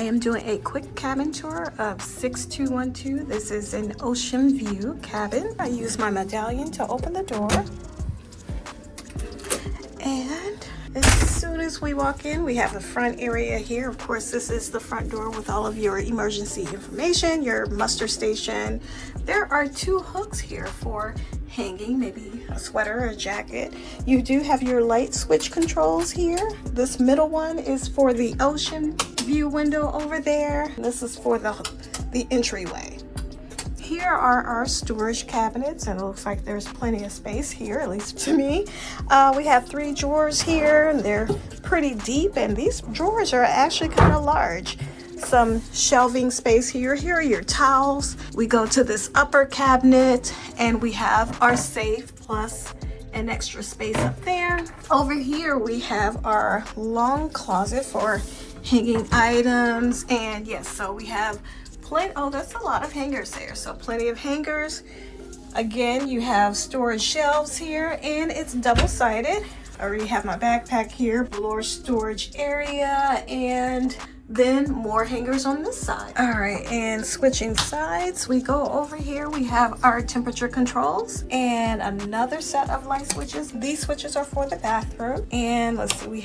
am doing a quick cabin tour of 6212. This is an Oceanview Cabin. I use my medallion to open the door. And as soon as we walk in, we have the front area here. Of course, this is the front door with all of your emergency information, your muster station. There are 2 hooks here for hanging maybe a sweater or a jacket. You do have your light switch controls here. This middle one is for the ocean view window over there. This is for the entryway. Here are our storage cabinets, and it looks like there's plenty of space here, at least to me. We have 3 drawers here, and they're pretty deep, and these drawers are actually kind of large. Some shelving space here. Here are your towels. We go to this upper cabinet, and we have our safe plus an extra space up there. Over here, we have our long closet for hanging items, and yes, so we have oh, that's a lot of hangers there. So plenty of hangers. Again, you have storage shelves here, and it's double-sided. I already have my backpack here, floor storage area, and then more hangers on this side. All right, and switching sides, we go over here. We have our temperature controls and another set of light switches. These switches are for the bathroom. And let's see,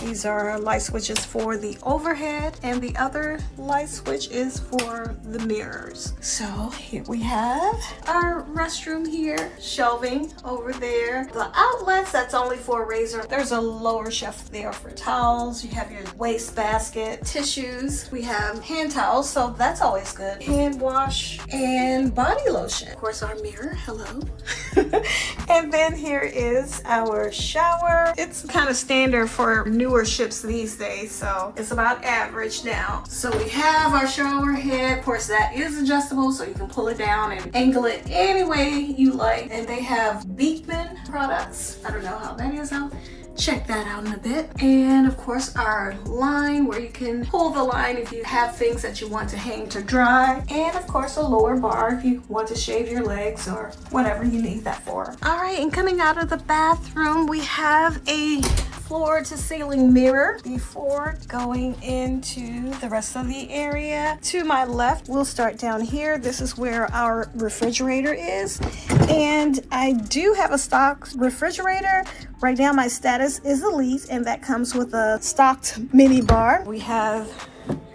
these are light switches for the overhead, and the other light switch is for the mirrors. So here we have our restroom here, shelving over there. The outlets, that's only for a razor. There's a lower shelf there for towels. You have your waste basket, tissues. We have hand towels, so that's always good. Hand wash and body lotion. Of course, our mirror, hello. And then here is our shower. It's kind of standard for newer ships these days, so it's about average now. So we have our shower head. Of course, that is adjustable, so you can pull it down and angle it any way you like. And they have Beekman products. I don't know how that is. I'll check that out in a bit. And of course, our line where you can pull the line if you have things that you want to hang to dry. And of course, a lower bar if you want to shave your legs or whatever you need that for. All right, and coming out of the bathroom, we have a floor to ceiling mirror before going into the rest of the area. To my left, we'll start down here. This is where our refrigerator is, and I do have a stock refrigerator. Right now my status is elite, and that comes with a stocked mini bar.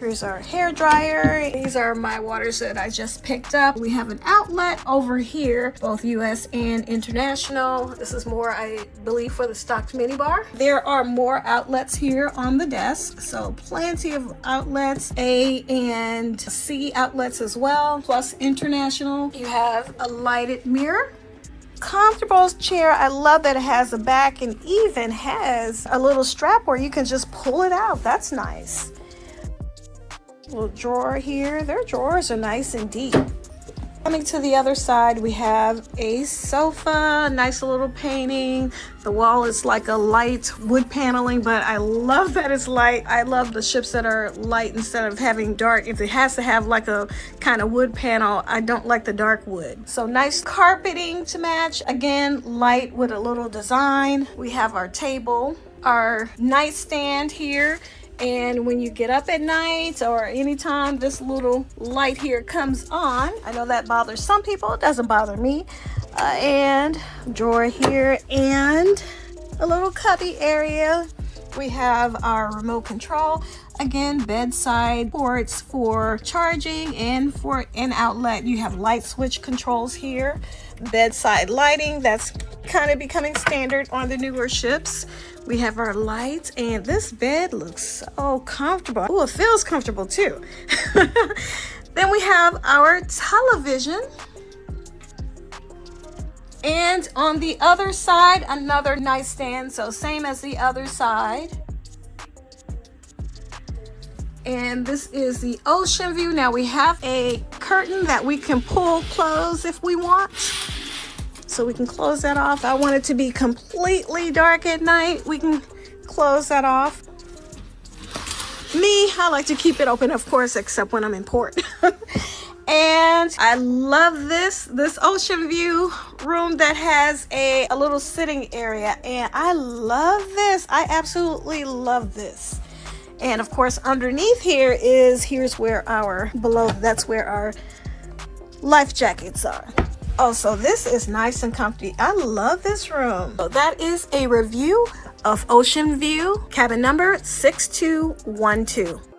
Here's our hair dryer. These are my waters that I just picked up. We have an outlet over here, both US and international. This is more, I believe, for the stocked mini bar. There are more outlets here on the desk, so plenty of outlets, A and C outlets as well, plus international. You have a lighted mirror. Comfortable chair. I love that it has a back and even has a little strap where you can just pull it out. That's nice. Little drawer here. Their drawers are nice and deep. Coming to the other side, we have a sofa, nice little painting. The wall is like a light wood paneling, but I love that it's light. I love the ships that are light instead of having dark. If it has to have like a kind of wood panel, I don't like the dark wood. So nice carpeting to match. Again, light with a little design. We have our table, our nightstand here. And when you get up at night or anytime this little light here comes on, I know that bothers some people, it doesn't bother me. And drawer here and a little cubby area. We have our remote control. Again, bedside ports for charging and for an outlet. You have light switch controls here. Bedside lighting, that's kind of becoming standard on the newer ships. We have our lights, and this bed looks so comfortable. Oh, it feels comfortable too. Then we have our television. And on the other side, another nightstand. So same as the other side. And this is the ocean view. Now we have a curtain that we can close if we want. So we can close that off. I want it to be completely dark at night. We can close that off. Me, I like to keep it open, of course, except when I'm in port. And I love this ocean view room that has a little sitting area. And I love this. I absolutely love this. And of course, underneath here is, here's where our, below, that's where our life jackets are. Also, this is nice and comfy. I love this room. So that is a review of Oceanview cabin number 6212.